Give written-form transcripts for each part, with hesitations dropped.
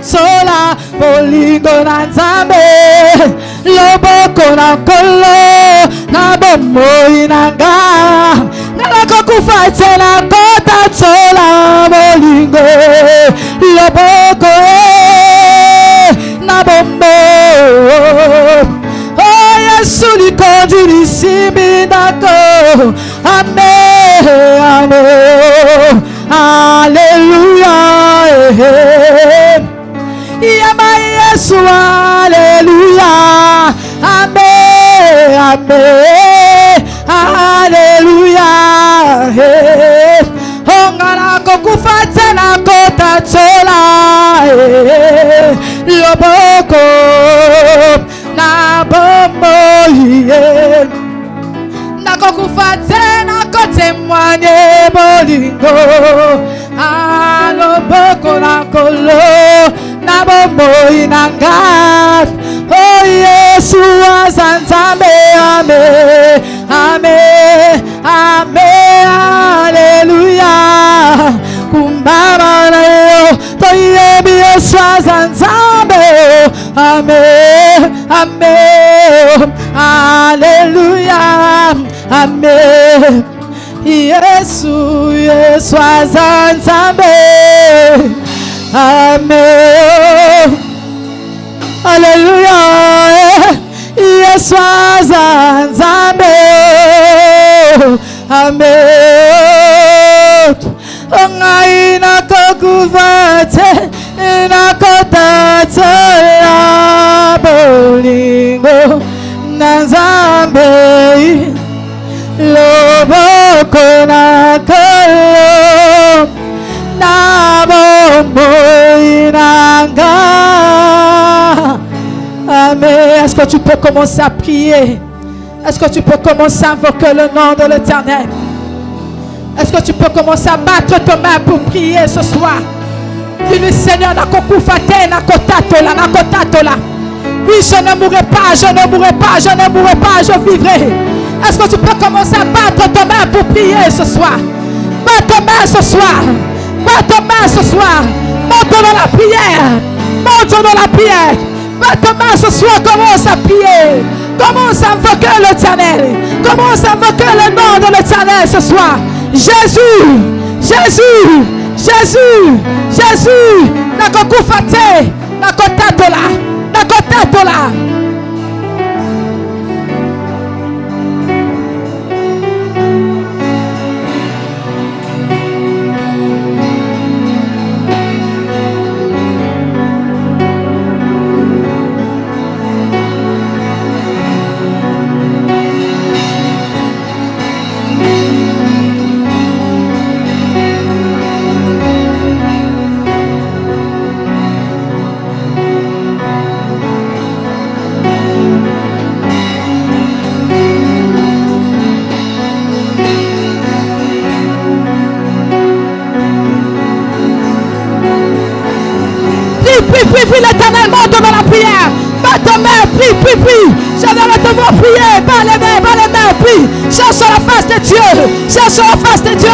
sola bolingo na nzambe loboko na nkolo na bomoi na nga nakokufa te nakota sola bolingo loboko na bomoi. Oh Yesu likondi lisimbi nako amen amen Alléluia. Yama Yesu Alléluia. Amen. Amen. Alléluia. Ongana kokufa tena kota chola. Loboko na bomboye. Nakokufa tena kotemwane bolingo aloboko na kolo na bomoi na ngat. Oh Yesu azanzambe amen amen amen Alléluia. Kumbaba na yo toyebi Yesu azanzambe amen amen Alléluia. Amen. Yesu, Yesu azanzambe. Amen. Alléluia. Yesu azanzambe. Amen. Ongai na kokuvate na kotate ya bolingo na nzambe. Loboko na kolo na bomoi na nga. Amen. Est-ce que tu peux commencer à prier? Est-ce que tu peux commencer à invoquer le nom de l'Éternel? Est-ce que tu peux commencer à battre tes mains pour prier ce soir? Dis-lui Seigneur, nakokufate nakotatola nakotatola. Oui, je ne mourrai pas, je ne mourrai pas, je ne mourrai pas, je vivrai. Est-ce que tu peux commencer à battre tes mains pour prier ce soir? Bats tes mains ce soir. Bats tes mains ce soir. Monte dans la prière. Monte dans la prière. Bats tes mains ce soir. Commence à prier. Commence à invoquer l'Éternel. Commence à invoquer le nom de l'Éternel ce soir. Jésus. Jésus. Jésus. Jésus. Nakokufate. Nakotatola. Nakotatola. Prie l'Éternel, monte dans la prière. Bats ta main, prie. Je vais te voir prier. Bats les mains, prie. Cherche la face de Dieu. Cherche la face de Dieu.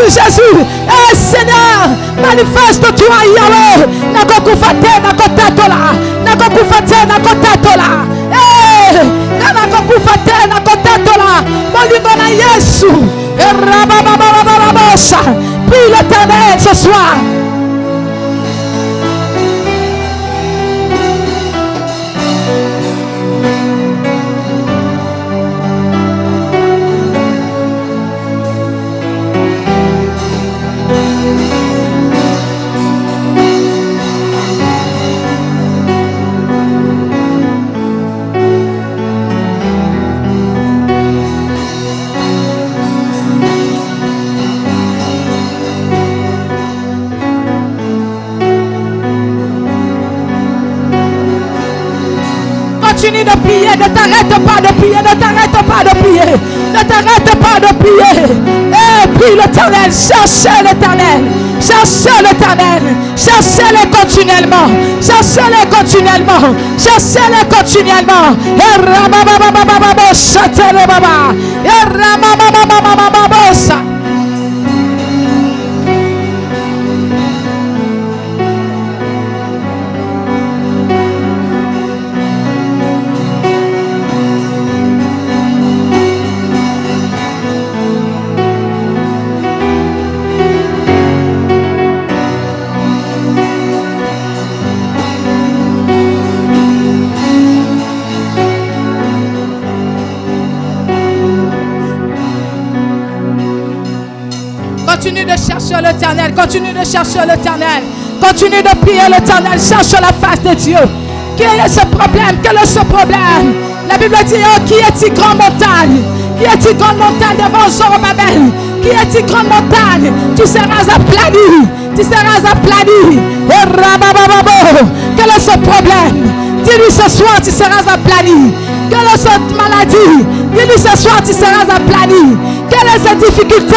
Jésus. Eh Seigneur, manifeste-toi Yahweh. Nakokufate nakotatola. Eh, nakokufate nakotatola. Molingo na Yesu. Prie l'Éternel ce soir. Continue de prier. Ne t'arrête pas de prier. Ne t'arrête pas de prier. Ne t'arrête pas de prier. Et prie l'Éternel. Cherchez l'Éternel. Cherchez l'Éternel. Cherchez-le continuellement. Cherchez-le continuellement. Cherchez-le continuellement. Et rababababababo chatele baba. Et rababababababo. Continue de chercher l'Éternel. Continue de chercher l'Éternel. Continue de prier l'Éternel. Cherche la face de Dieu. Quel est ce problème? Quel est ce problème? La Bible dit, oh, qui est-il grande montagne? Qui est-il grande montagne devant Zorobabel? Qui est-il grande montagne? Tu seras aplani. Tu seras aplani. Et rababababo. Quel est ce problème? Dis-lui ce soir, tu seras aplani. Quelle est cette maladie? Dis-lui ce soir, tu seras aplani. Quelle est cette difficulté?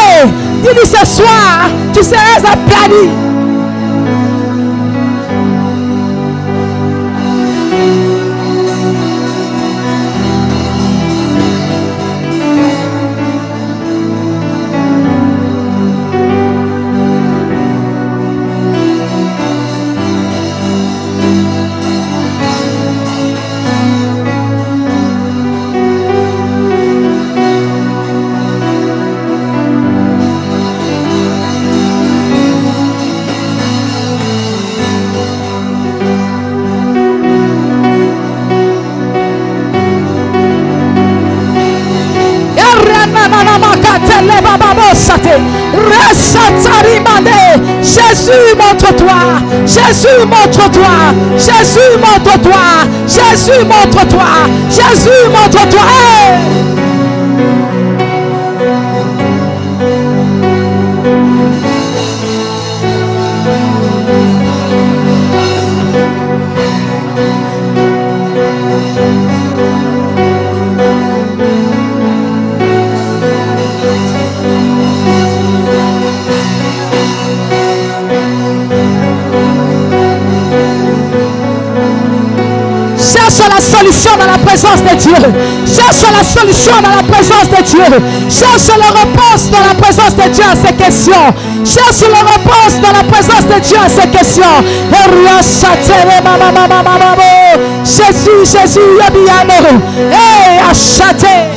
Dis-lui ce soir, tu seras aplani. Jésus, montre-toi. Jésus, montre-toi. Jésus, montre-toi. Jésus, montre-toi. Jésus, montre-toi. La solution dans la présence de Dieu. Cherche la solution dans la présence de Dieu. Cherche la réponse dans la présence de Dieu à ces questions. Cherche la réponse dans la présence de Dieu à ces questions. Jésus, Jésus, Yabiano. Hey, achaté.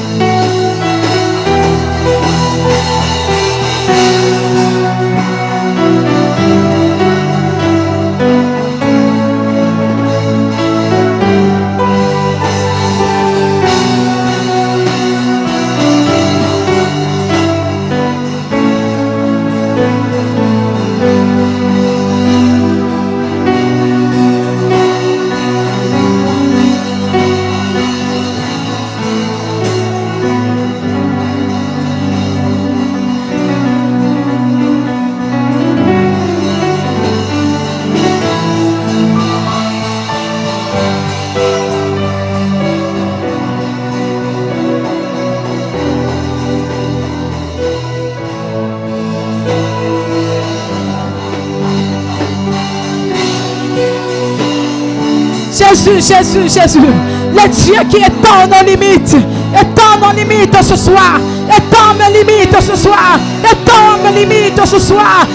Jésus, Jésus, Jésus, le Dieu qui étend nos limites, étend nos limites ce soir, étend mes limites ce soir, étend mes limites ce soir.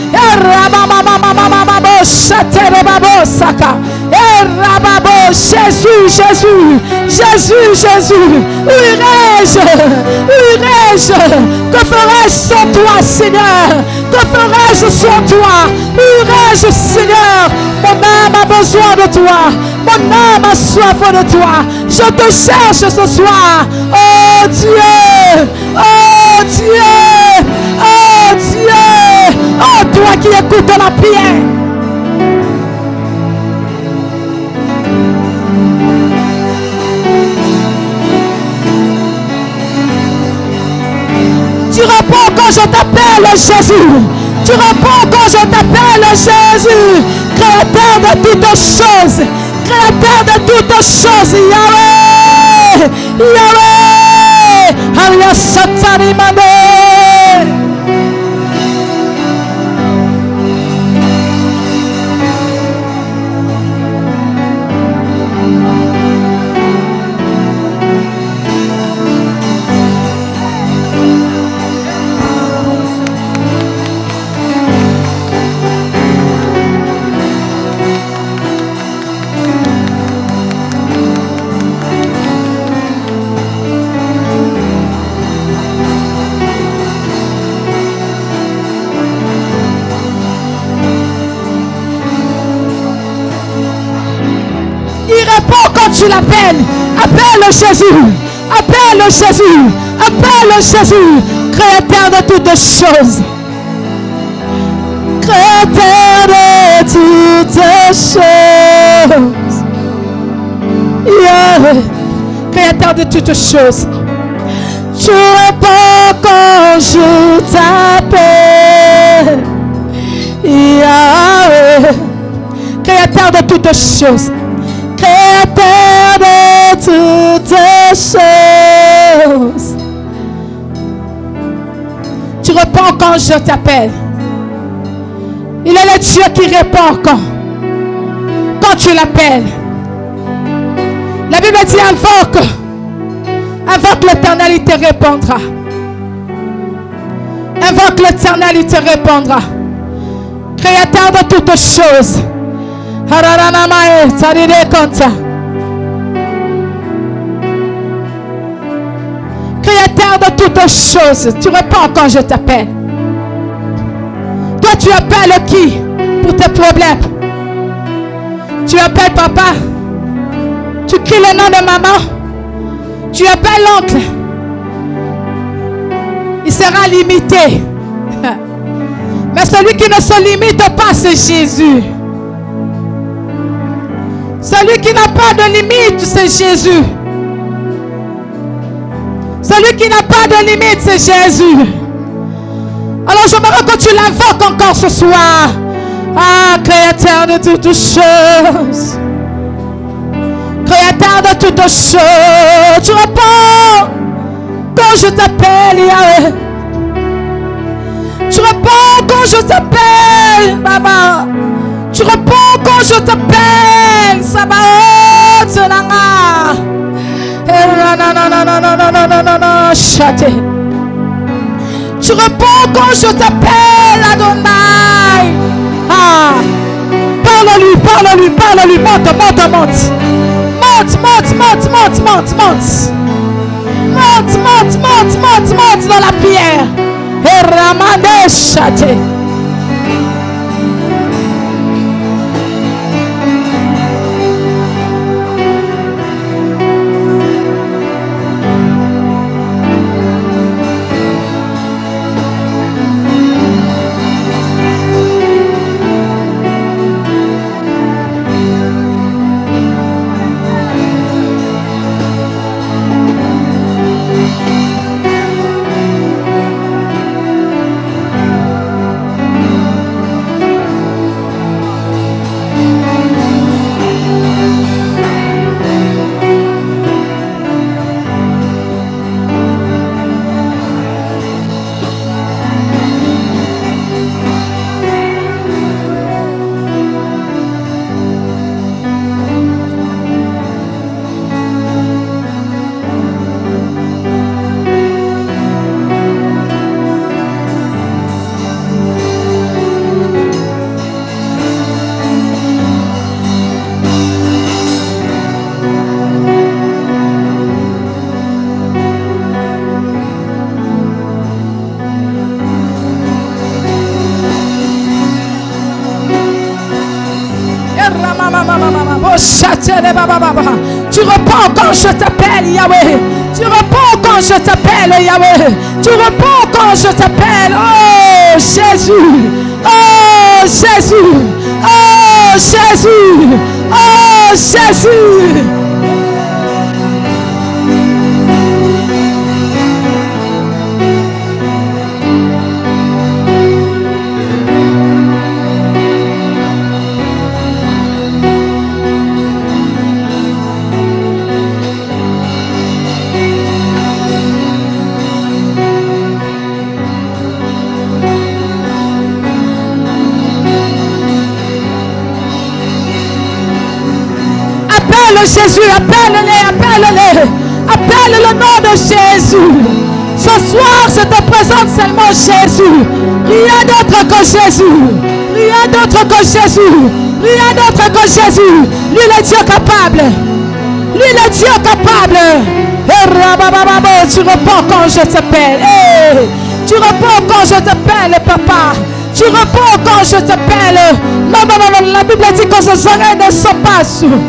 Jésus, Jésus, Jésus, Jésus, où irai-je? Où irai-je? Que ferai-je sans toi, Seigneur? Que ferai-je sans toi? Où irai-je, Seigneur? Mon âme a besoin de toi. Mon âme a soif de toi. Je te cherche ce soir. Oh Dieu, oh Dieu, oh Dieu, oh toi qui écoutes la prière. Tu réponds quand je t'appelle Jésus. Tu réponds quand je t'appelle Jésus. Créateur de toutes choses. Créateur de toutes choses. Yahweh. Yahweh. Alia Satani Mande. Quand tu l'appelles, appelle Jésus, appelle Jésus, appelle Jésus, créateur de toutes choses, créateur de toutes choses, yeah. Créateur de toutes choses. Tu réponds quand je t'appelle, yeah. Créateur de toutes choses. Créateur de toutes choses. Tu réponds quand je t'appelle. Il est le Dieu qui répond quand tu l'appelles. La Bible dit invoque l'Éternel, il te répondra. Invoque l'Éternel, il te répondra. Créateur de toutes choses. Créateur de toutes choses, tu réponds quand je t'appelle. Toi, tu appelles qui pour tes problèmes? Tu appelles papa. Tu cries le nom de maman. Tu appelles l'oncle. Il sera limité. Mais celui qui ne se limite pas, c'est Jésus. Celui qui n'a pas de limite, c'est Jésus. Celui qui n'a pas de limite, c'est Jésus. Alors j'aimerais que tu l'invoques encore ce soir. Ah, créateur de toutes choses. Créateur de toutes choses. Tu réponds quand je t'appelle, Yahweh. Tu réponds quand je t'appelle, Baba. Tu réponds quand je t'appelle, Sabaoth, Nanga. Tu réponds quand je t'appelle, Adonai. Ah. Parle-lui, parle-lui, parle-lui. Monte, monte, monte. Monte, monte, monte, monte, monte, monte. Monte, monte, monte, monte, monte dans la pierre. Et ramane chate. Tu réponds quand je t'appelle, Yahweh. Tu réponds quand je t'appelle, Yahweh. Tu réponds quand je t'appelle. Oh Jésus. Oh Jésus. Oh Jésus. Oh Jésus. Appelle Jésus, appelle-les, appelle-les. Appelle le nom de Jésus. Ce soir, je te présente seulement Jésus. Rien d'autre que Jésus. Rien d'autre que Jésus. Rien d'autre que Jésus. Lui, le Dieu capable. Lui, le Dieu capable. Tu réponds quand je t'appelle. Tu réponds quand je t'appelle, papa. Tu réponds quand je t'appelle. Non, non, non, non. La Bible dit que ses oreilles ne sont pas sourdes.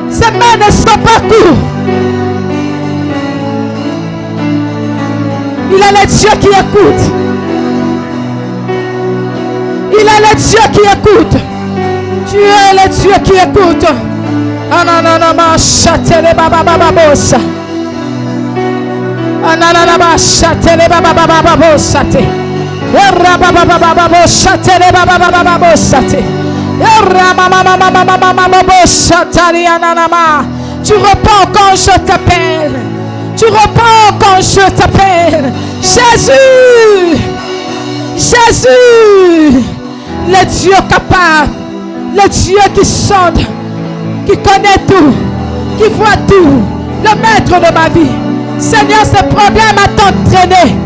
Ses mains ne sont pas courtes. Il est le Dieu qui écoute. Il est le Dieu qui écoute. Tu es le Dieu qui écoute. Ah non, non, non, ma chatele baba baba bossa. Ah non, non, non, ma chatele baba baba bossa te. Erra baba baba bossa tele baba baba bossa te. Erra mama mama mama mama bossa tariana nama. Tu réponds quand je t'appelle. Tu réponds quand je t'appelle. Jésus. Jésus. Le Dieu capable. Le Dieu qui sonde. Qui connaît tout. Qui voit tout. Le maître de ma vie. Seigneur, ce problème a t'entraîné.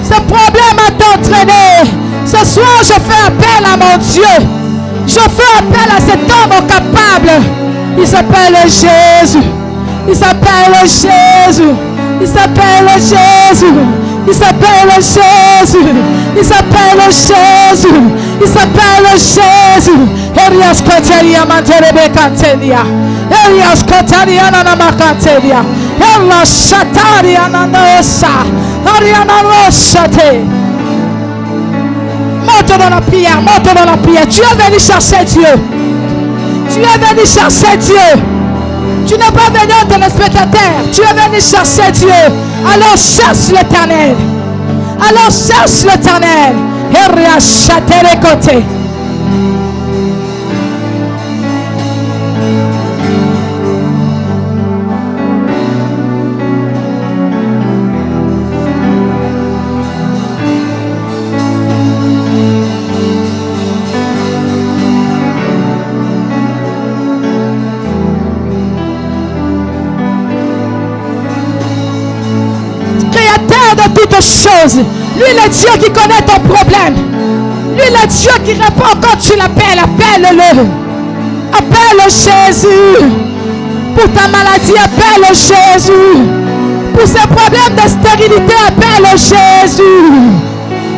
Ce problème a t'entraîné. Ce soir, je fais appel à mon Dieu. Je fais appel à cet homme capable. Il s'appelle Jésus. Il s'appelle Jésus. Il s'appelle Jésus. Il s'appelle Jésus. Il s'appelle Jésus. Il s'appelle Jésus. Elias Kotelia Mantelebe Cantelia. Elias Kotelia Nanama Cantelia. Elias Shataria Nanosa. Ariana Roshate. Monte dans la prière, monte dans la prière. Tu es venu chercher Dieu. Tu es venu chercher Dieu. Tu n'es pas venu en téléspectateur. Tu es venu chercher Dieu. Alors cherche l'Éternel. Alors cherche l'Éternel. Et châter les côtés. Chose. Lui le Dieu qui connaît ton problème. Lui le Dieu qui répond quand tu l'appelles. Appelle-le. Appelle Jésus. Pour ta maladie, appelle Jésus. Pour ces problèmes de stérilité, appelle Jésus.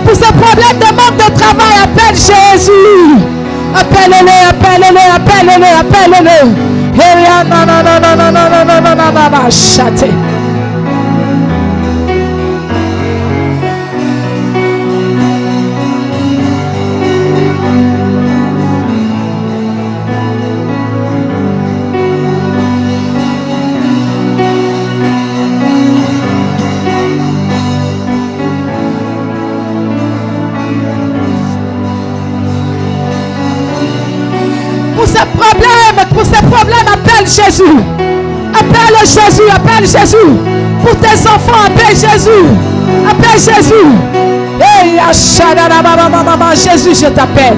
Pour ces problèmes de manque de travail, appelle Jésus. Appelle-le, appelle-le, appelle-le, appelle-le. Non, non, non, non, non, non, non, non, non, non, non, châté. Pour ces problèmes, appelle Jésus. Appelle Jésus, appelle Jésus. Pour tes enfants, appelle Jésus. Appelle Jésus. Hey, Jésus, je t'appelle.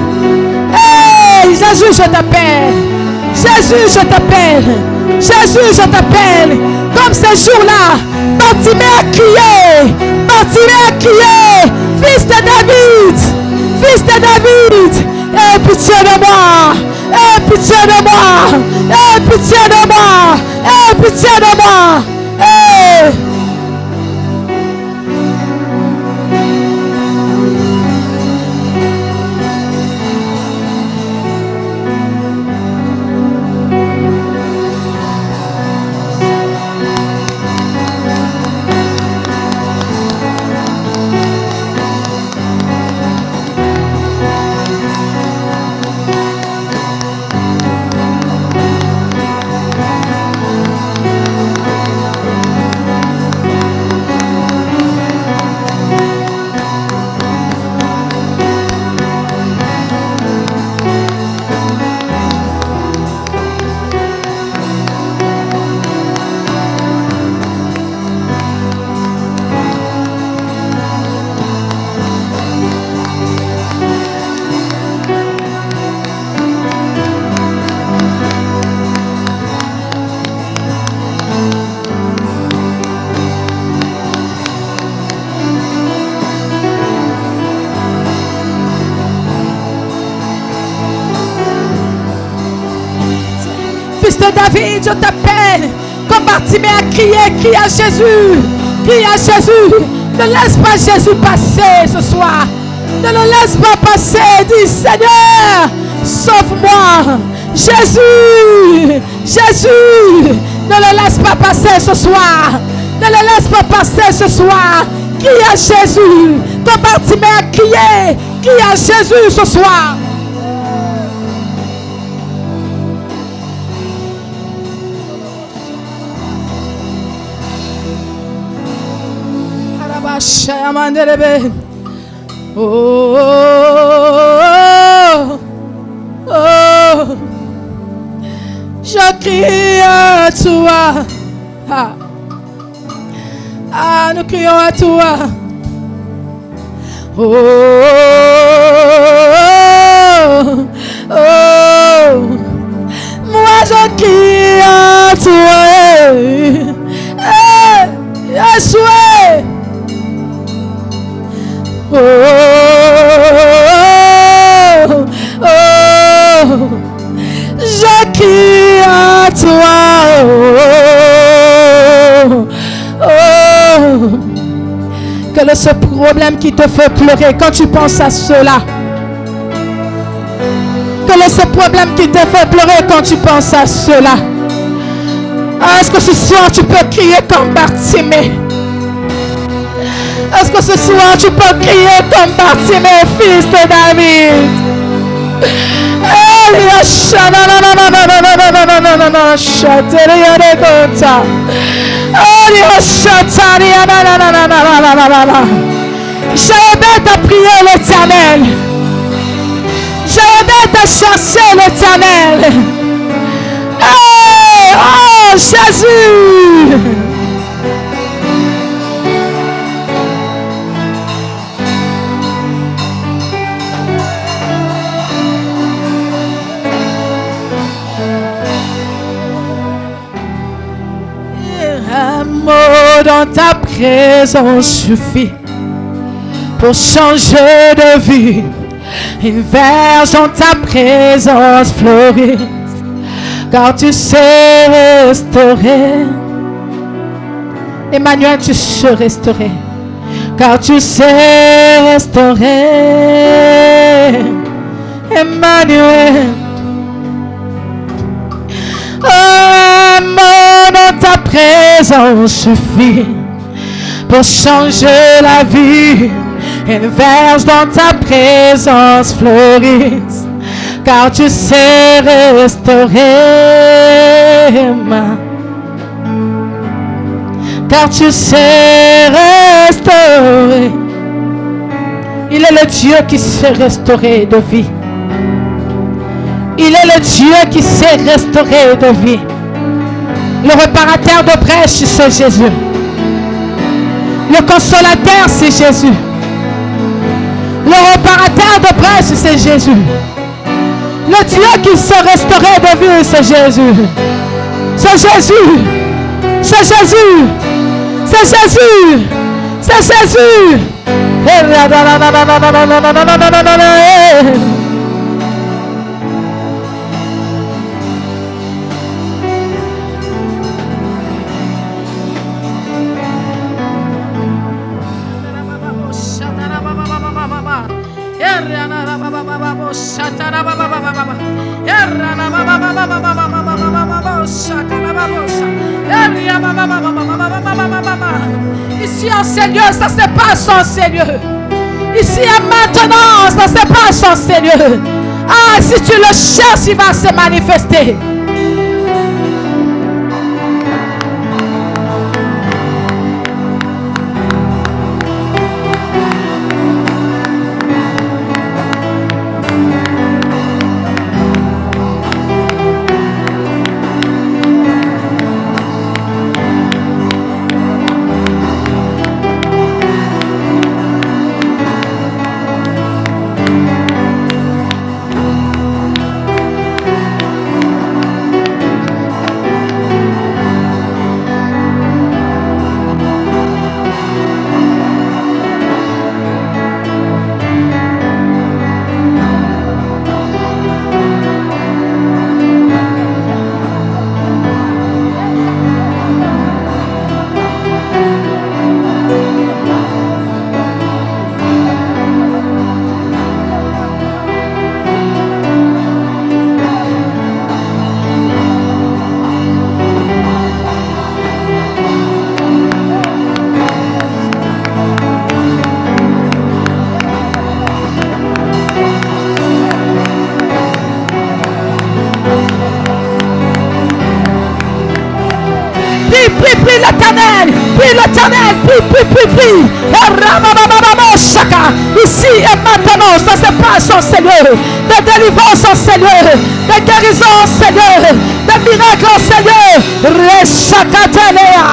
Hey, Jésus, je t'appelle. Jésus, je t'appelle. Jésus, je t'appelle. Comme ces jours-là, Bartimée a crié. Bartimée a crié. Fils de David. Fils de David. Aie pitié de moi. Aie pitié de moi. Aie pitié de moi. Aie pitié de moi. Hey. de David, je t'appelle. Comme Bartimée a crié, crie à Jésus. Crie à Jésus. Ne laisse pas Jésus passer ce soir. Ne le laisse pas passer. Dis, Seigneur, sauve-moi. Jésus, Jésus, ne le laisse pas passer ce soir. Ne le laisse pas passer ce soir. Crie à Jésus. Comme Bartimée a crié, crie à Jésus ce soir. Oh, oh, oh, je crie à toi. Nous crions à toi. Oh, oh, oh, moi je crie à toi. Yeshua. Oh, oh, oh, je crie à toi. Oh, oh, quel est ce problème qui te fait pleurer quand tu penses à cela? Quel est ce problème qui te fait pleurer quand tu penses à cela? Est-ce que ce soir tu peux crier comme Bartimée? Est-ce que ce soir tu peux crier comme Bartimée, fils de David? J'ai aidé à prier l'Éternel. J'ai aidé à chercher l'Éternel. Oh Jésus! Un mot dans ta présence suffit pour changer de vie. Une verge dans ta présence fleurit, car tu sais restaurer. Emmanuel, tu sais restaurer, car tu sais restaurer. Emmanuel. Un mot dans ta présence suffit pour changer la vie. Une verge dans ta présence fleurisse, car tu sais restaurer. Car tu sais restaurer. Il est le Dieu qui sait restaurer de vie. Il est le Dieu qui sait restaurer de vie. Le réparateur de brèches, c'est Jésus. Le consolateur, c'est Jésus. Le réparateur de brèches, c'est Jésus. Le Dieu qui sait restaurer de vie, c'est Jésus. C'est Jésus. C'est Jésus. C'est Jésus. C'est Jésus. Ici en Seigneur, ça se passe en Seigneur. Ici et maintenant, ça se passe en Seigneur. Ah, si tu le cherches, il va se manifester. Prie l'Éternel. Prie. Ici et maintenant, ça se passe en Seigneur. De délivrance en Seigneur. De guérison en Seigneur. De miracles en Seigneur. Reshakatelea.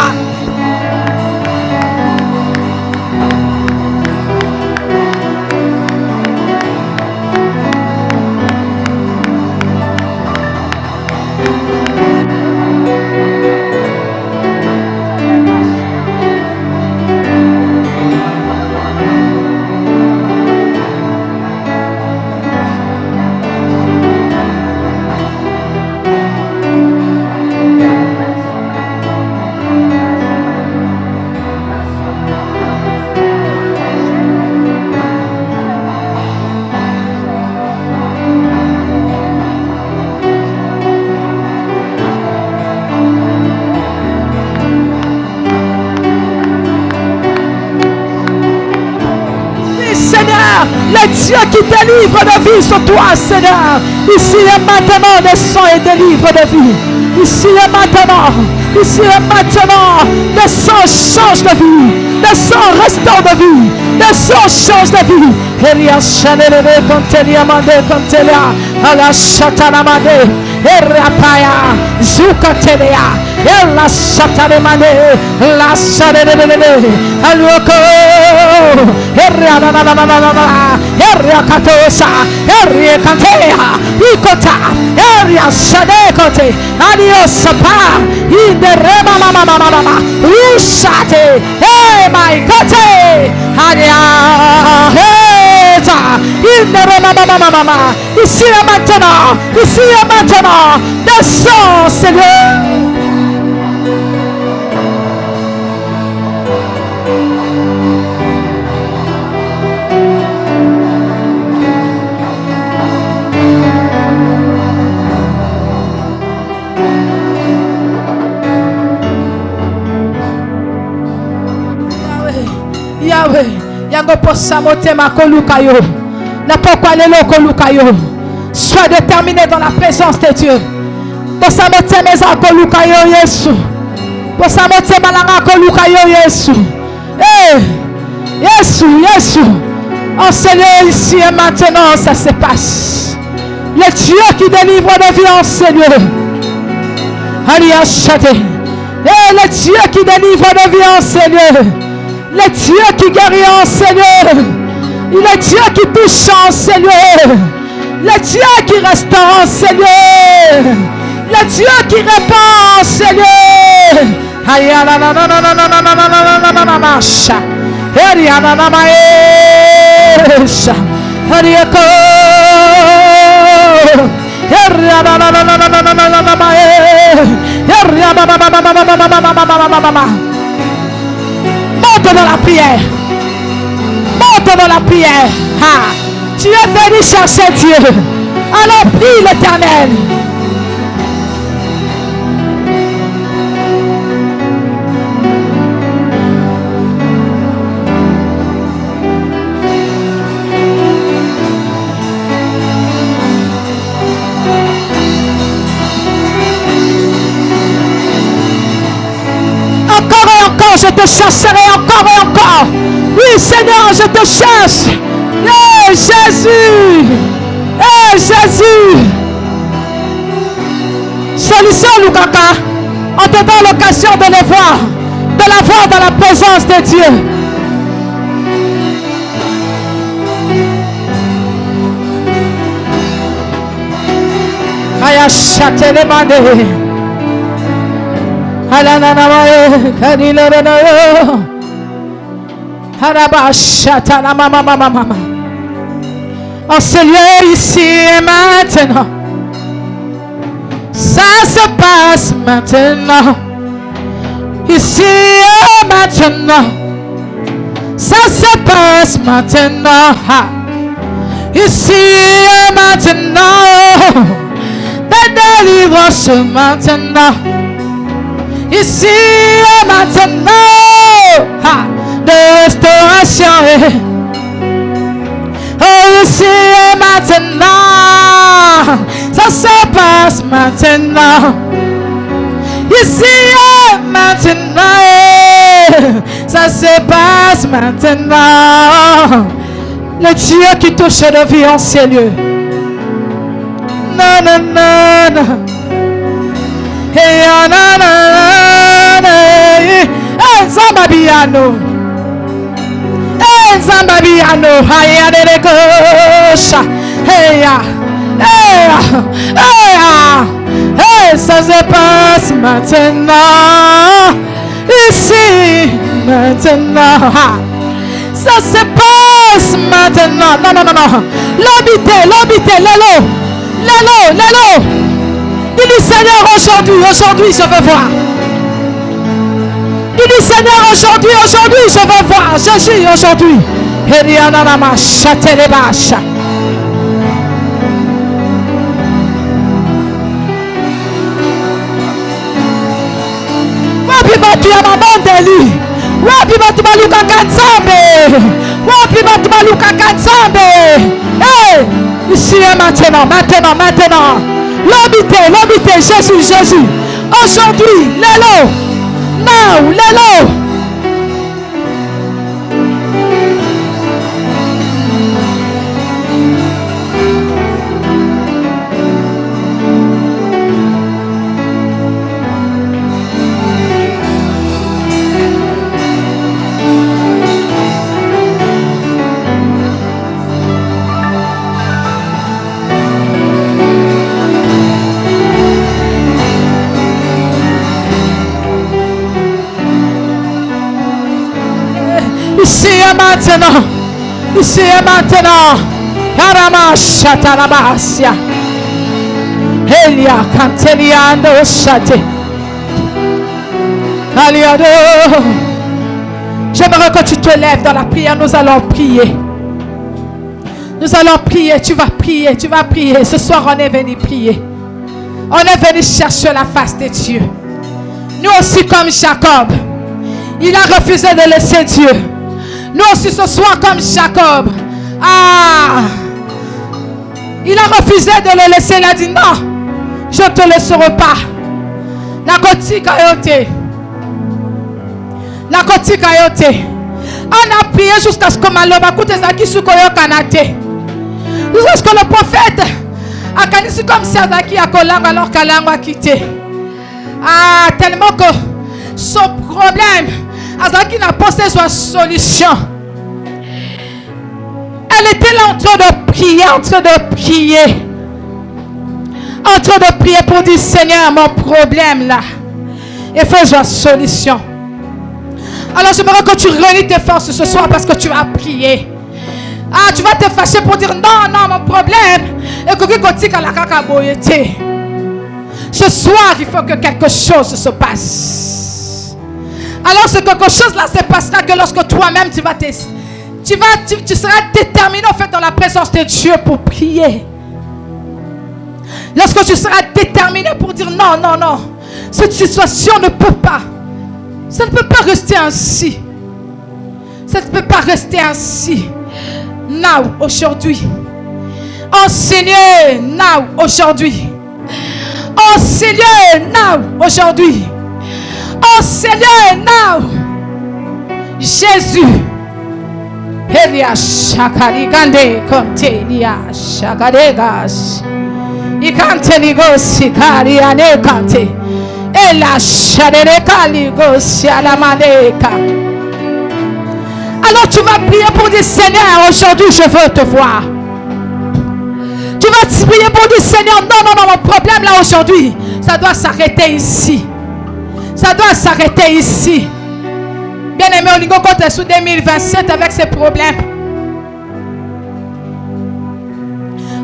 Le Dieu qui délivre de vie sur toi, Seigneur. Ici et maintenant, descends et délivre de vie. Ici et maintenant, le sang change de vie. Le sang restaure de vie. Le sang change de vie. La satanemane, la sadenemane, aluoko, katosa, katea, ikota, sadekote, adiosapa, inderema mama, usate, my kote, adia, inderema mama, ici et maintenant, descends, Seigneur. Yahweh, yango posa motema kolukayo. Na pourquoi lelo kolukayo. Sois déterminé dans la présence de Dieu. Posa motema za kolukayo Yesu. Posa motema langa kolukayo Yesu. Yesu. Oh Seigneur, ici et maintenant, ça se passe. Le Dieu qui délivre de vie en Seigneur. Aliashate. Le Dieu qui délivre de vie en Seigneur. Le Dieu qui guérit en Seigneur. Le Dieu qui touche en Seigneur. Le Dieu qui restaure en Seigneur. Le Dieu qui répand en Seigneur. Monte dans la prière. Tu es venu chercher Dieu. Alors prie l'Éternel. Je te chercherai encore et encore. Oui, Seigneur, je te cherche. Jésus. Jésus. Solution, Lukaka. On te donne l'occasion de les voir. De la voir dans la présence de Dieu. Aya chatele mande. Oh Seigneur, ici et maintenant, ça se passe maintenant. Ici et maintenant, ça se passe maintenant. Ici et maintenant, la délivrance maintenant. Ici et maintenant, de restauration. Oh, ici et maintenant, ça se passe maintenant. Ici et maintenant, Ça se passe maintenant. Le Dieu qui touche nos vies en ces lieux. Non, non, non, non. Hey, non, non, non. Zambabiano. Zambabiano. Haya de gauche. Hey, hey, ça se passe maintenant. Ici, maintenant. Ça se passe maintenant. Non, non, non, non. L'habiter, l'élo. Dis-lui, Seigneur, aujourd'hui, je veux voir. Dis-lui, Seigneur, aujourd'hui, je veux voir. Jésus, aujourd'hui. Herianama, chatelebasha. Tu as ma mandeli. Wapi batu baluka kanzambe. Wapi batu baluka kanzambe. Hey, ici et maintenant. L'habiter, Jésus. Aujourd'hui, l'élo. Now, l'élo. Ici et maintenant. Harama Shatarabasia. Elia Canteliando Shate. Aliado. J'aimerais que tu te lèves dans la prière. Nous allons prier. Tu vas prier. Ce soir, on est venu prier. On est venu chercher la face de Dieu. Nous aussi, comme Jacob, il a refusé de laisser Dieu. Nous aussi ce soir comme Jacob. Il a refusé de le laisser. Il a dit non, je ne te laisserai pas. On a prié jusqu'à ce que Maloba coûte Zaki Sukoyo Kanate. Jusqu'à ce que le prophète a canissé comme Zaki a Kolang alors qu'Alang a quitté. Tellement que son problème, Azaki n'a pas sa solution. Elle était là en train de prier pour dire Seigneur, mon problème là, et fais-moi solution. Alors j'aimerais que tu réunis tes forces ce soir parce que tu vas prier. Tu vas te fâcher pour dire non, mon problème. Et que ce soir, il faut que quelque chose se passe. Alors ce quelque chose là se passera que lorsque toi-même tu seras déterminé en fait dans la présence de Dieu pour prier. Lorsque tu seras déterminé pour dire non, cette situation ne peut pas. Ça ne peut pas rester ainsi. Ça ne peut pas rester ainsi. Now, aujourd'hui. Oh Seigneur, now, aujourd'hui. Oh Seigneur, now, aujourd'hui. Oh Seigneur, now. Jésus. Elia shakari gande kontelia shakaregas. Ikanteligo sikari anekante. Ela sharereka ligo sialamaneka. Alors tu vas prier pour dire Seigneur, aujourd'hui je veux te voir. Tu vas prier pour dire Seigneur, non, mon problème là aujourd'hui, ça doit s'arrêter ici. Ça doit s'arrêter ici. Bien aimé, on y compte sous 2027 avec ses problèmes.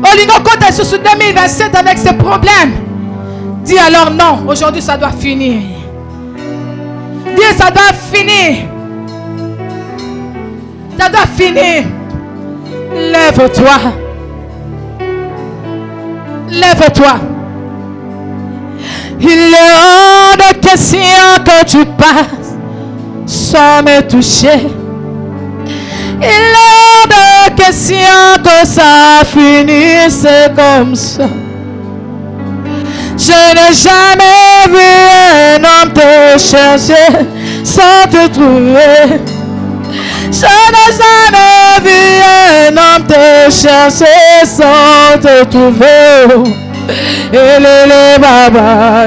On y compte sous 2027 avec ses problèmes. Dis alors non, aujourd'hui ça doit finir. Dis ça doit finir. Ça doit finir. Lève-toi. Lève-toi. Il est hors de question que tu passes sans me toucher. Il est hors de question que ça finisse comme ça. Je n'ai jamais vu un homme te chercher sans te trouver. Je n'ai jamais vu un homme te chercher sans te trouver. Et les baba.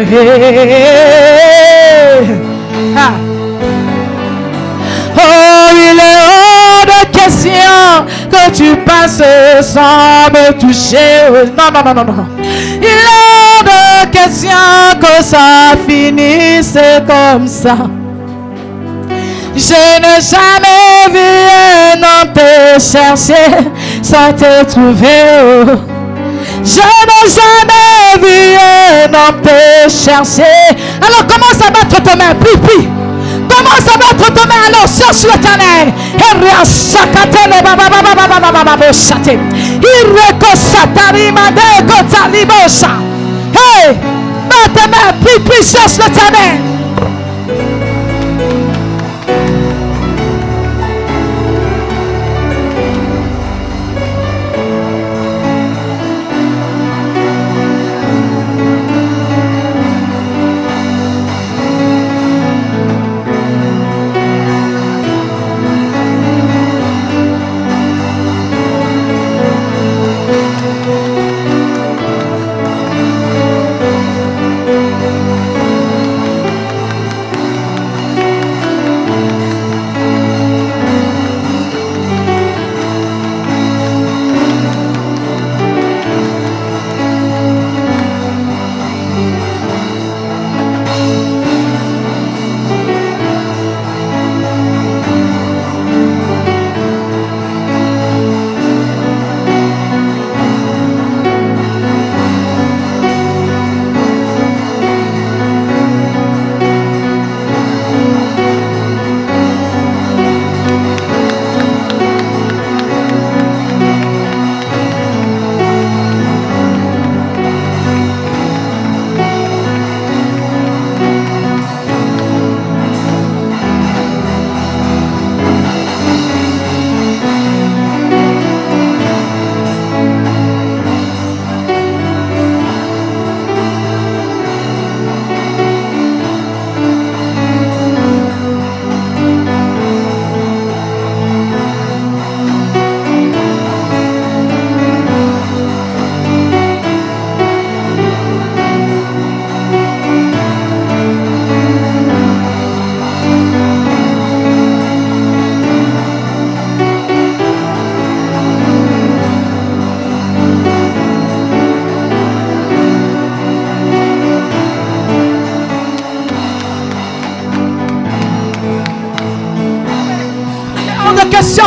Oh, il est hors de question que tu passes sans me toucher. Non. Il est hors de question que ça finisse comme ça. Je n'ai jamais vu un homme te chercher sans te trouver. Je n'ai jamais vu un homme te chercher. Alors commence à battre tes mains, puis. Commence à battre tes mains, alors cherche l'Éternel. Hey, batte tes mains, puis cherche l'Éternel.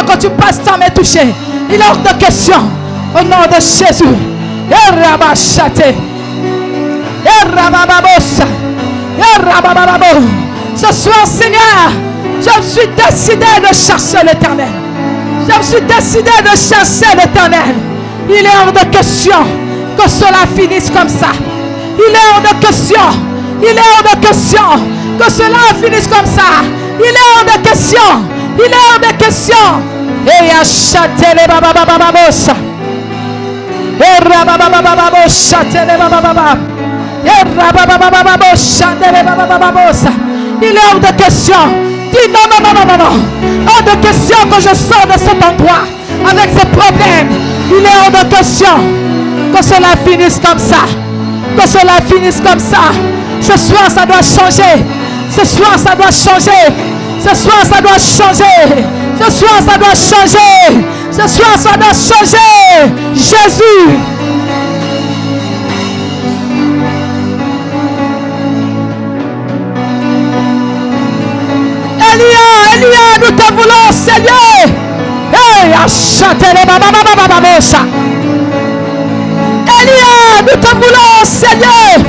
Quand tu passes sans me toucher, il est hors de question. Au nom de Jésus. Ce soir, Seigneur, je me suis décidé de chercher l'Éternel. Je me suis décidé de chercher l'Éternel. Il est hors de question que cela finisse comme ça. Il est hors de question. Il est hors de question que cela finisse comme ça. Il est hors de question. Il est hors de question. Et à châter les bababababosa. Et rabababababosa. Et rabababababosa. Il est hors de question. Dis non. Hors de question que je sors de cet endroit avec ces problèmes. Il est hors de question que cela finisse comme ça. Que cela finisse comme ça. Ce soir, ça doit changer. Ce soir, ça doit changer. Ce soir, ça doit changer. Ce soir, ça doit changer. Ce soir, ça doit changer. Jésus. Elia, nous te voulons, Seigneur. Hey, achetez les babababababosa. Elia, nous te voulons, Seigneur.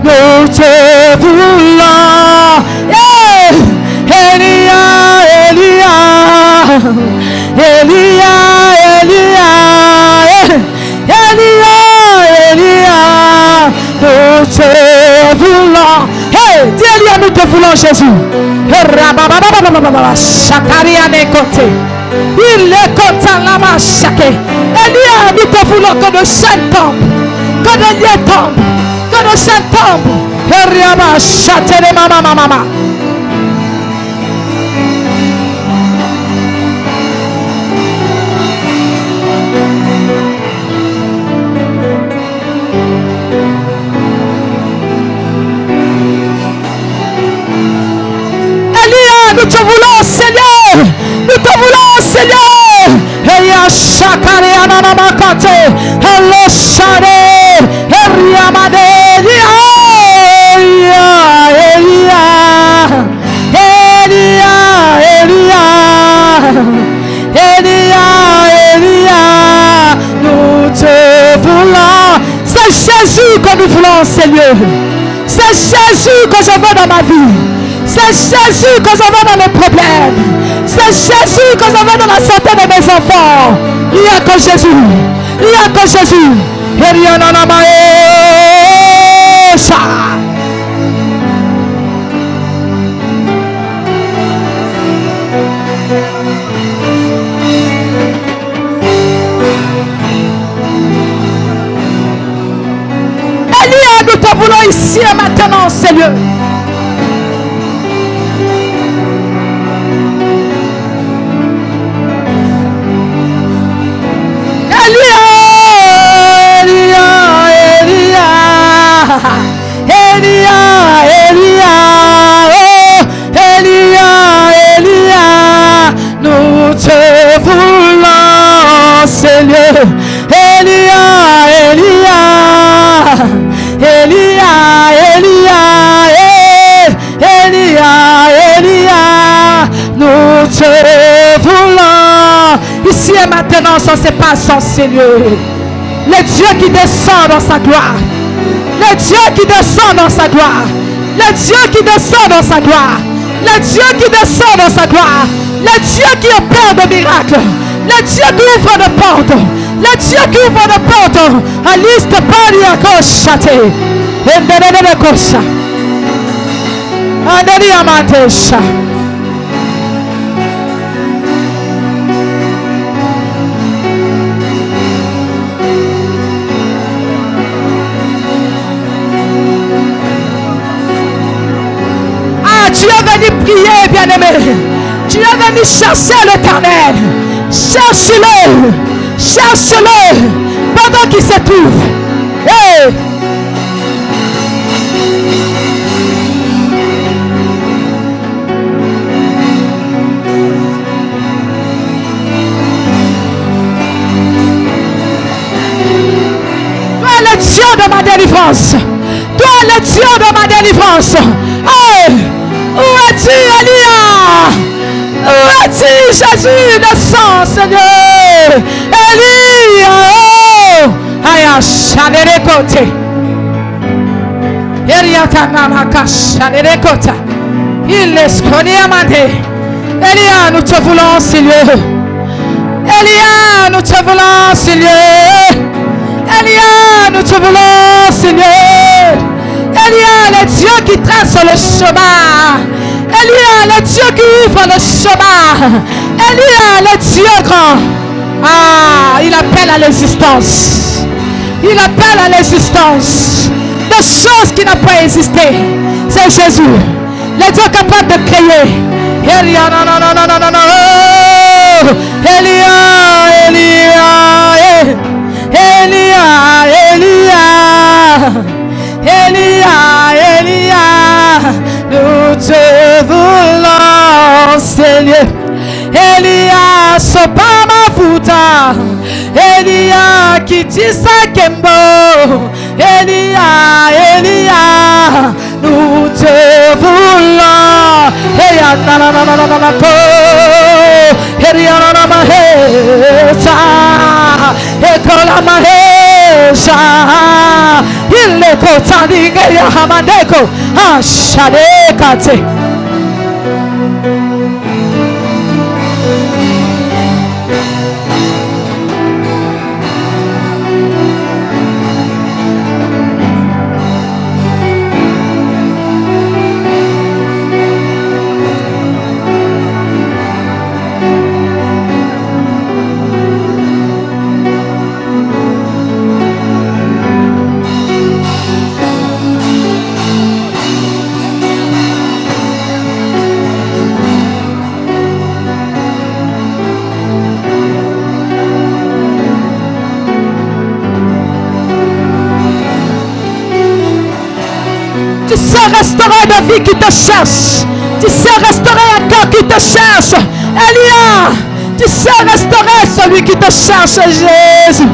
Nous te voulons, voulons Jésus. Il est content là-bas chaque. Elia, nous te voulons que nos chaînes tombent, que nos liens tombent, que nos chaînes tombent. Eriaba châtele mama. Nous te voulons, Seigneur. Nous te voulons, Seigneur. Eya shakare ananamakate. Hello share. Eriamade. Elia. Nous te voulons. C'est Jésus que nous voulons, Seigneur. C'est Jésus que je veux dans ma vie. C'est Jésus que je veux dans mes problèmes. C'est Jésus que je veux dans la santé de mes enfants. Il n'y a que Jésus. Il n'y a que Jésus. Elia, nous te voulons ici et maintenant, Seigneur. Elia, nous te voulons, Seigneur. Elia, nous te voulons. Ici et maintenant, ça se passe, son Seigneur. Le Dieu qui descend dans sa gloire. Le Dieu qui descend dans sa gloire. Le Dieu qui descend dans sa gloire. Le Dieu qui descend dans sa gloire. Le Dieu qui opère de miracles. Le Dieu qui ouvre de portes. Le Dieu qui ouvre de portes. Alice de Paris à Koshate. Et de Kosha. Andeli Amatesha. Tu es venu prier, bien-aimé. Tu es venu chercher l'Éternel. Cherche-le. Cherche-le. Pendant qu'il se trouve. Hey. Toi, le Dieu de ma délivrance. Toi, le Dieu de ma délivrance. Hey. Où es-tu, Elia? Où es-tu, Jésus? Descends, Seigneur. Elia, oh. Aya, chanere kote. Elia tanamaka, chanere kota. Il est connu amandé. Elia, nous te voulons, Seigneur. Elia, nous te voulons, Seigneur. Elia, nous te voulons, Seigneur. Elia, le Dieu qui trace le chemin. Elia, le Dieu qui ouvre le chemin. Elia, le Dieu grand. Ah, il appelle à l'existence. Il appelle à l'existence des choses qui n'ont pas existé. C'est Jésus, le Dieu capable de créer. Elia, non, non, non, non, non, non, non. Oh, Elia, Elia, Elia, Elia. Elia, Elia, nous te voulons, Seigneur. Elia, sopa mafuta. Elia, kitisa kembo. Elia, Elia, nous te voulons. Elia, nananana ko. Elia, nanana hesa. Ekola mahesa. Il est content de ya hamadeko. Ah, shadekate. Tu sais restaurer de vie qui te cherche. Tu sais restaurer un cœur qui te cherche. Elia, tu sais restaurer celui qui te cherche, Jésus.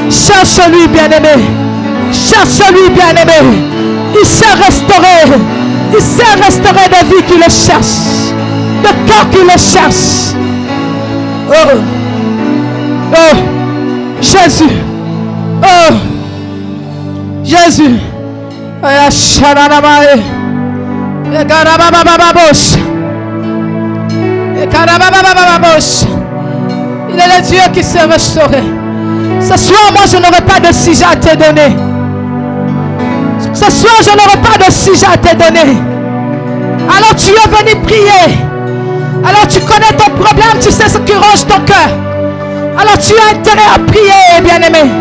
Cherche-lui, bien-aimé. Cherche-lui, bien-aimé. Il sait restaurer. Il sait restaurer de vie qui le cherche. De cœur qui le cherche. Oh. Oh. Jésus. Oh. Jésus. Il est le Dieu qui sait restaurer. Ce soir, moi, je n'aurai pas de sujet à te donner. Ce soir, je n'aurai pas de sujet à te donner. Alors, tu es venu prier. Alors, tu connais ton problème, tu sais ce qui ronge ton cœur. Alors, tu as intérêt à prier, bien-aimé.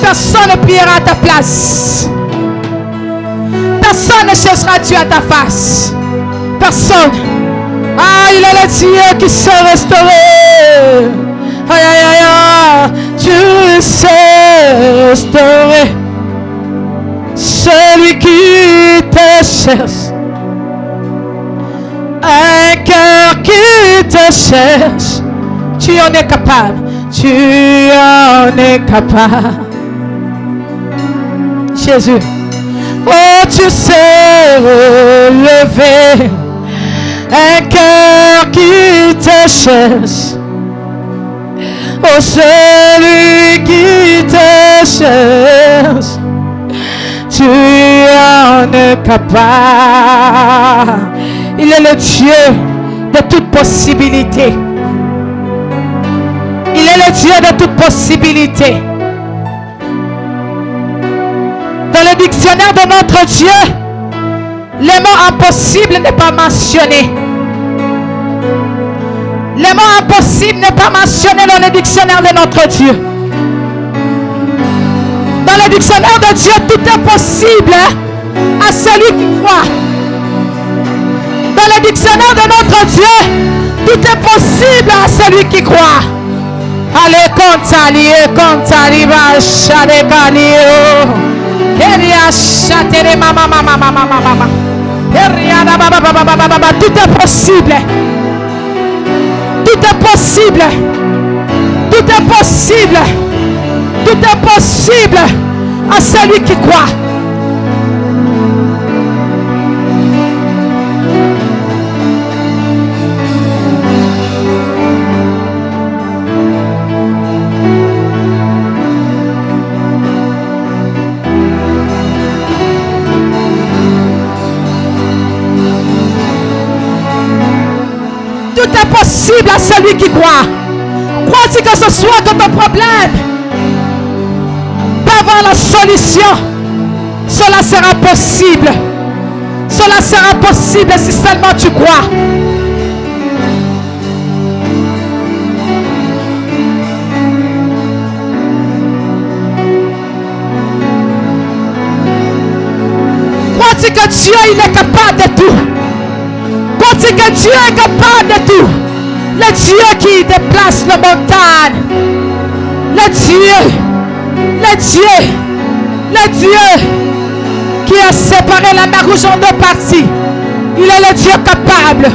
Personne ne priera à ta place. Personne ne cherchera Dieu à ta face. Personne. Ah, il est le Dieu qui sait restaurer. Aïe, aïe, aïe, aïe. Tu sais restaurer celui qui te cherche. Un cœur qui te cherche. Tu en es capable. Tu en es capable. Jésus. Oh, tu sais relever un cœur qui te cherche. Oh, celui qui te cherche, tu en es capable. Il est le Dieu de toute possibilité. Il est le Dieu de toute possibilité. Dans le dictionnaire de notre Dieu, le mot impossible n'est pas mentionné. Le mot impossible n'est pas mentionné dans le dictionnaire de notre Dieu. Dans le dictionnaire de Dieu, tout est possible à celui qui croit. Dans le dictionnaire de notre Dieu, tout est possible à celui qui croit. Allez, comptali, va chale calio. Tout est possible. Tout est possible. Tout est possible. Tout est possible à celui qui croit. Tout est possible à celui qui croit. Crois-tu que ce soit que ton problème peut avoir la solution? Cela sera possible. Cela sera possible si seulement tu crois. Crois-tu que Dieu il est capable de tout? Crois-tu que Dieu est capable de tout? Le Dieu qui déplace les montagnes. Le Dieu qui a séparé la mer Rouge en deux parties. Il est le Dieu capable.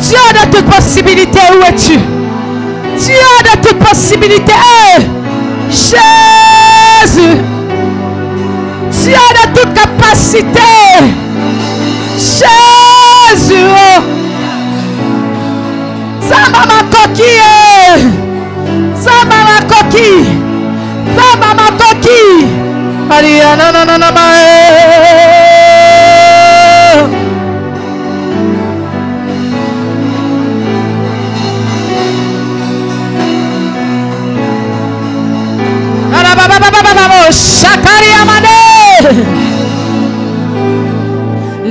Dieu de toute possibilité, où es-tu? Dieu de toute possibilité, Jésus. Dieu de toute capacité, Jésus. Zama coquille, Zama coquille, Zama coquille. Allez, non, non, non, non,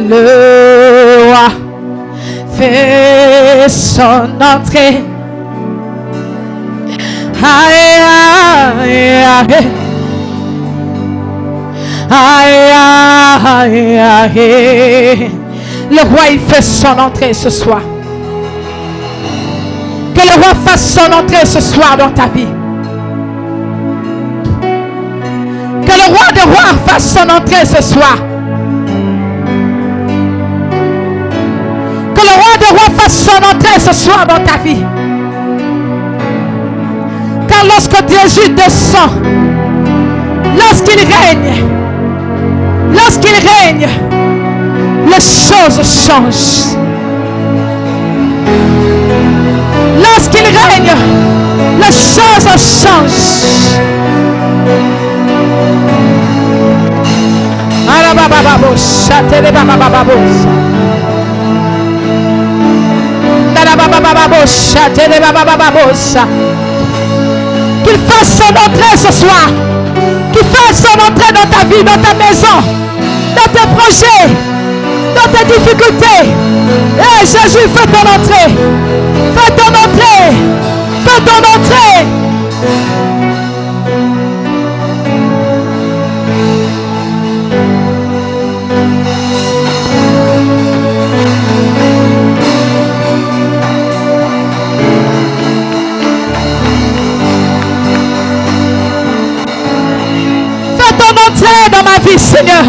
le roi fait son entrée. Aïe, aïe, aïe. Aïe, aïe, aïe. Le roi, il fait son entrée ce soir. Que le roi fasse son entrée ce soir dans ta vie. Que le roi des rois fasse son entrée ce soir. Que le roi des rois fasse son entrée ce soir dans ta vie. Car lorsque Jésus descend, lorsqu'il règne, les choses changent. Lorsqu'il règne, les choses changent. Qu'il fasse son entrée ce soir. Qu'il fasse son entrée dans ta vie, dans ta maison, dans tes projets, dans tes difficultés. Et Jésus, fais ton entrée. Fais ton entrée. Fais ton entrée. Fais ton entrée dans ma vie, Seigneur.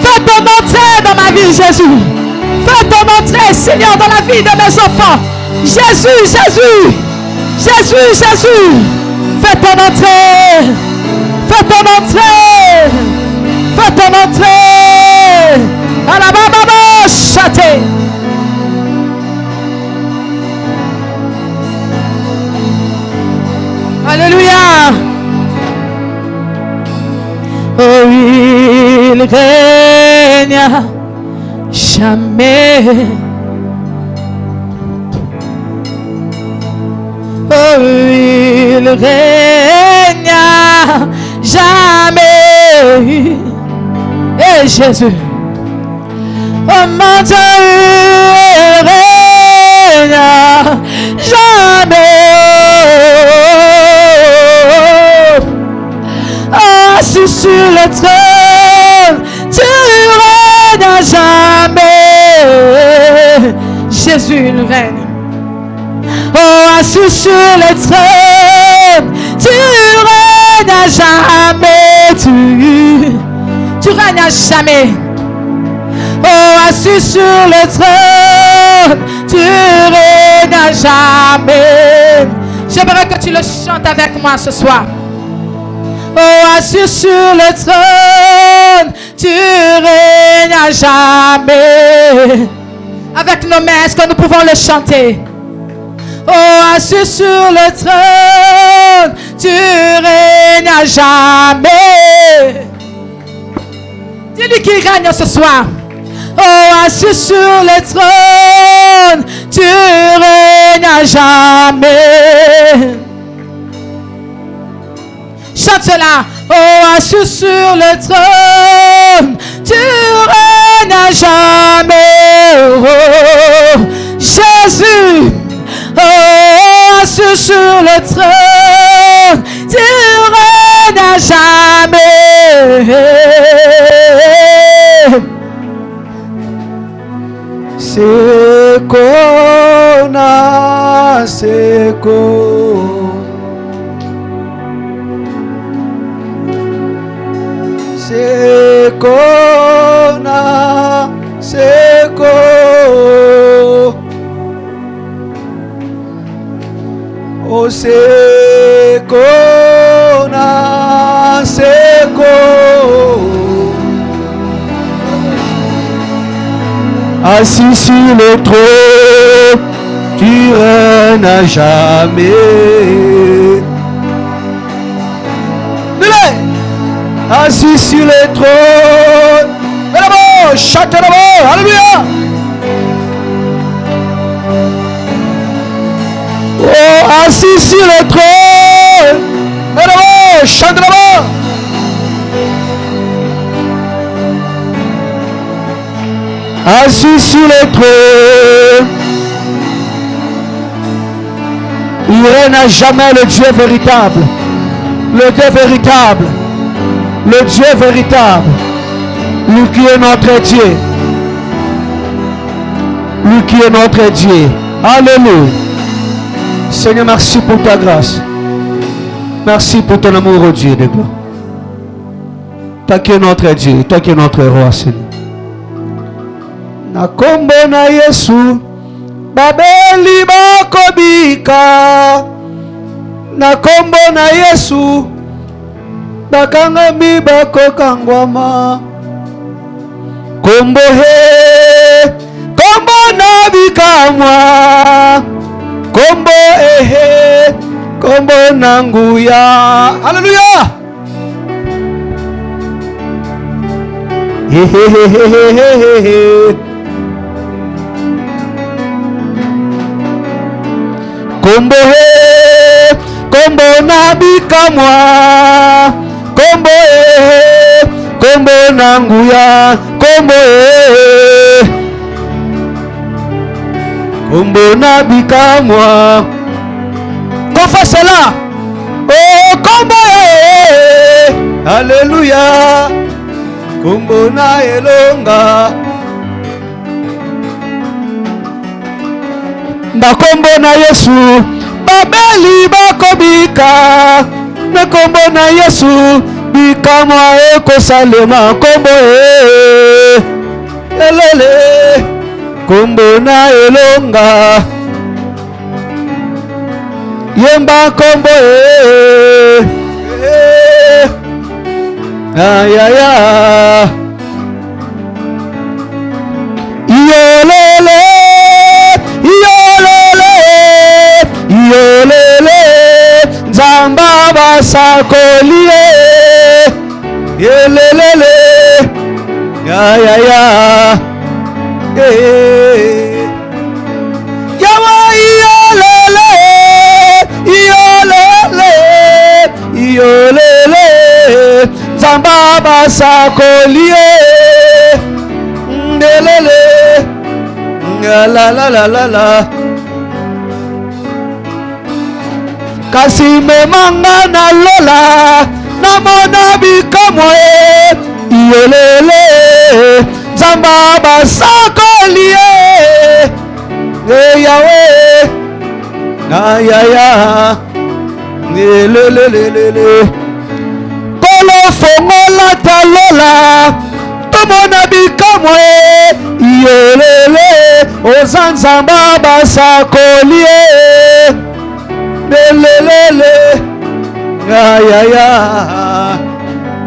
Fais ton entrée dans ma vie, Jésus. Fais ton entrée, Seigneur, dans la vie de mes enfants. Jésus, Jésus. Jésus, Jésus. Fais ton entrée. Fais ton entrée. Fais ton entrée. À la baba châté. Alléluia. Oh, il règne jamais. Oh, il règne jamais. Et Jésus, oh mon Dieu, il règne jamais. Assis sur le trône, tu règnes jamais. Jésus, il règne. Oh, assis sur le trône, tu règnes à jamais. Tu règnes à jamais. Oh, assis sur le trône, tu règnes à jamais. J'aimerais que tu le chantes avec moi ce soir. Oh, assis sur le trône, tu règnes à jamais. Avec nos mains, est-ce que nous pouvons le chanter? Oh, assis sur le trône, tu règnes à jamais. Dis-lui qu'il règne ce soir. Oh, assis sur le trône, tu règnes à jamais. Chante cela. Oh, assis sur le trône, tu règnes à jamais. Oh, Jésus. Oh, assis sur le trône, tu règnes à jamais. Sekona, seko. Sekona, seko. O sekona, seko. Assis sur le trône, tu règnes à jamais. Assis sur le trône, et là-bas, chante là-bas, alléluia. Oh, assis sur le trône, et là-bas, chante là-bas. Assis sur le trône, il règne à jamais le Dieu véritable, le Dieu véritable, le Dieu véritable. Lui qui est notre Dieu. Lui qui est notre Dieu. Alléluia. Seigneur, merci pour ta grâce. Merci pour ton amour, au Dieu de gloire. Toi qui es notre Dieu, toi qui es notre roi, Seigneur. Na kombo na Yesu, babeli bakobika. Na kombo na Yesu, bakangami bakokangwama. Kombo he, kombo na bikamwa. Kombo ehe, kombo na nguya. Hallelujah. Hehehehehehe. Kombo he, kombo na bikamwa. Kombo he, kombo na nguya. Kombo he, kombo na bikamwa. Confesse-la. Oh, kombo he. Alléluia. Kombo na elonga. Na kombo na Yesu, babeli bakobika. Na kombo na Yesu, bikamwa ekosalema. Kombo e, elele. Kombo na elonga. Yemba kombo e, ayaya. Yolele, yolele, yolele. Nzamba basakolie. Yelelele, ayaya. Yawa yolele, yolele, yolele. Zamba basakolie. Ndelele. La la la la la. Kasi memanga na lola. Namona bikamwe. Yolele. Zamba basakolie. Yahweh. Ayaya. Lelelelele. Kolo fongola talola. Tomona bikamwe. Yolele. Ozanzamba basakolie. Lelelele. Ayaya.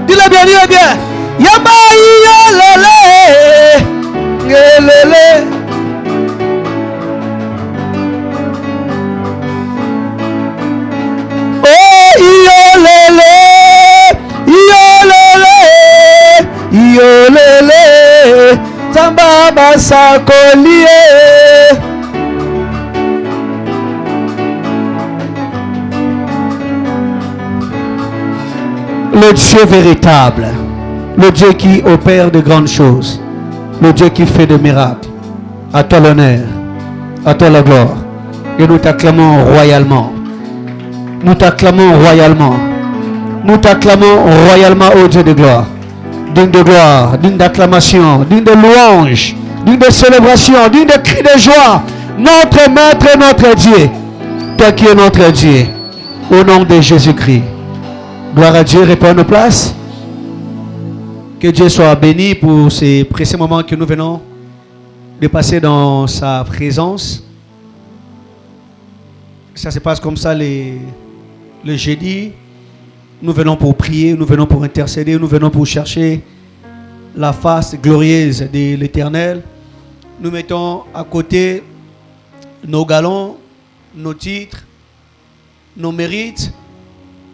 Dis-le bien, dis-le bien. Yamba yolele. Yolele. Oh yolele. Yolele. Yolele. Zamba basakolie. Le Dieu véritable, le Dieu qui opère de grandes choses, le Dieu qui fait des miracles. À toi l'honneur, à toi la gloire. Et nous t'acclamons royalement. Nous t'acclamons royalement. Nous t'acclamons royalement, ô Dieu de gloire. Digne de gloire, digne d'acclamation, digne de louange, digne de célébration, digne de cris de joie. Notre Maître et notre Dieu. Toi qui es notre Dieu. Au nom de Jésus-Christ. Gloire à Dieu, répond à nos places. Que Dieu soit béni pour ces précieux moments que nous venons de passer dans sa présence. Ça se passe comme ça le jeudi. Nous venons pour prier, nous venons pour intercéder, nous venons pour chercher la face glorieuse de l'Éternel. Nous mettons à côté nos galons, nos titres, nos mérites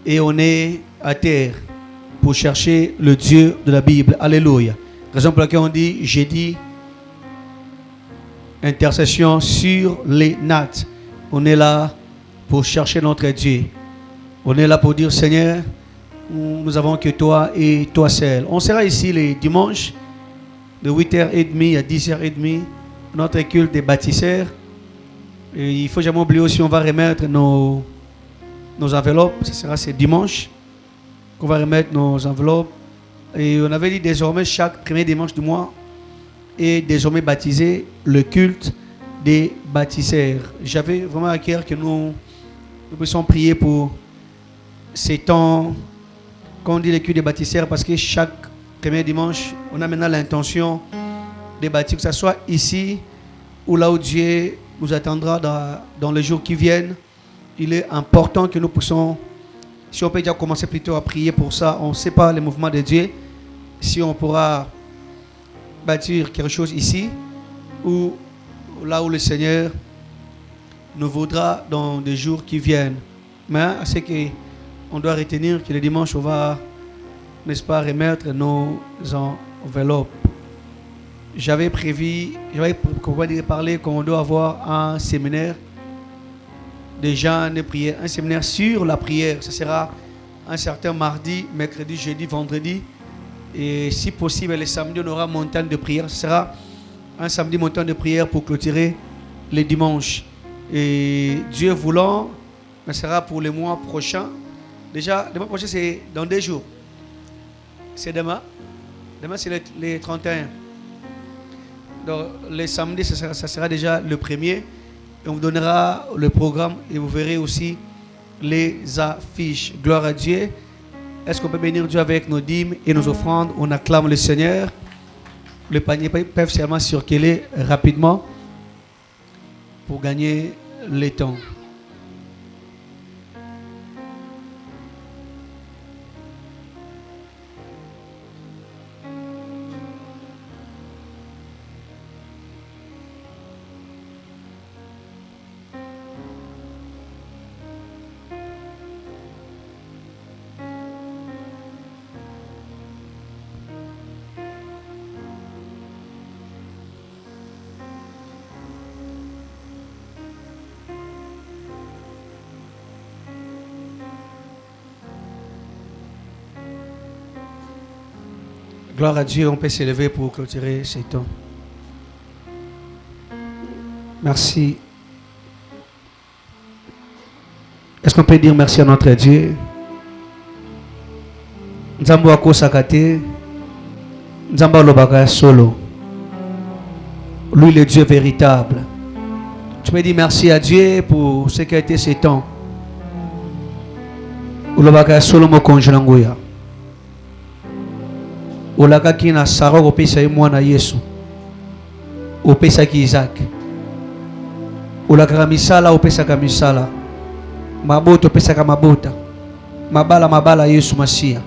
et on est à terre pour chercher le Dieu de la Bible. Alléluia. Raison pour laquelle on dit jeudi intercession sur les nattes. On est là pour chercher notre Dieu. On est là pour dire Seigneur, nous avons que toi et toi seul. On sera ici les dimanches de 8h30 à 10h30. Notre culte des bâtisseurs. Et il ne faut jamais oublier aussi, on va remettre nos enveloppes. Ce sera ce dimanche qu'on va remettre nos enveloppes Et on avait dit désormais chaque premier dimanche du mois est désormais baptisé le culte des baptiseurs. J'avais vraiment à cœur que nous puissions prier pour ces temps, quand on dit le culte des baptiseurs, parce que chaque premier dimanche, on a maintenant l'intention de baptiser, que ce soit ici ou là où Dieu nous attendra dans les jours qui viennent. Il est important que nous puissions, si on peut déjà commencer plutôt à prier pour ça, on ne sait pas le mouvement de Dieu, si on pourra bâtir quelque chose ici ou là où le Seigneur nous voudra dans des jours qui viennent. Mais c'est qu'on doit retenir que le dimanche, on va, n'est-ce pas, remettre nos enveloppes. J'avais parlé qu'on doit avoir un séminaire des gens de prière, un séminaire sur la prière. Ce sera un certain mardi, mercredi, jeudi, vendredi. Et si possible, le samedi, on aura montagne de prière. Ce sera un samedi montagne de prière pour clôturer les dimanches. Et Dieu voulant, ce sera pour le mois prochain. Déjà, le mois prochain, c'est dans 2 jours. C'est demain. Demain, c'est le 31. Donc, le samedi, ça sera déjà le 1er. Et on vous donnera le programme et vous verrez aussi les affiches. Gloire à Dieu. Est-ce qu'on peut bénir Dieu avec nos dîmes et nos offrandes? On acclame le Seigneur. Les paniers peuvent seulement circuler rapidement pour gagner le temps. Gloire à Dieu, on peut s'élever pour clôturer ces temps. Merci. Est-ce qu'on peut dire merci à notre Dieu? Nzambo ako sakate, Nzambo lobaka solo. Lui le Dieu véritable. Tu peux dire merci à Dieu pour ce qui a été ces temps. Lobaka solo mo konjelangoya. Olaka kina Sarah opesa mwana Yesu. Opesa ki Isaac. Olaka misala opesa ka misala. Maboto opesa ka mabota. Mabala Yesu Masia.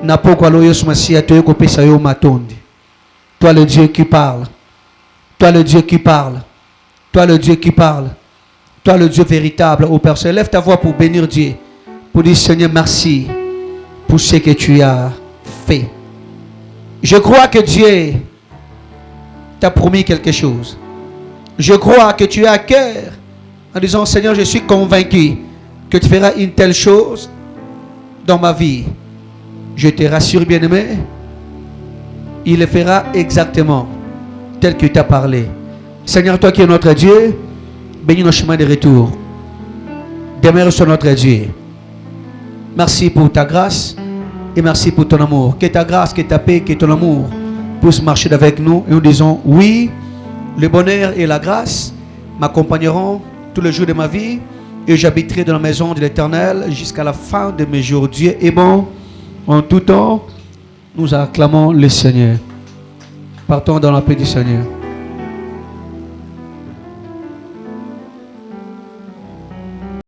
Na poko alo Yesu Masia to yeko opesa yo matondi. Toi le Dieu qui parle. Toi le Dieu qui parle. Toi le Dieu qui parle. Toi le Dieu véritable. Ô Père, lève ta voix pour bénir Dieu. Pour dire Seigneur merci pour ce que tu as fait. Je crois que Dieu t'a promis quelque chose. Je crois que tu as à cœur en disant Seigneur, je suis convaincu que tu feras une telle chose dans ma vie. Je te rassure, bien-aimé, il le fera exactement tel que tu as parlé. Seigneur, toi qui es notre Dieu, bénis nos chemins de retour. Demeure sur notre Dieu. Merci pour ta grâce. Et merci pour ton amour. Que ta grâce, que ta paix, que ton amour puissent marcher avec nous. Et nous disons, oui, le bonheur et la grâce m'accompagneront tous les jours de ma vie. Et j'habiterai dans la maison de l'Éternel jusqu'à la fin de mes jours. Dieu est bon en tout temps. Nous acclamons le Seigneur. Partons dans la paix du Seigneur.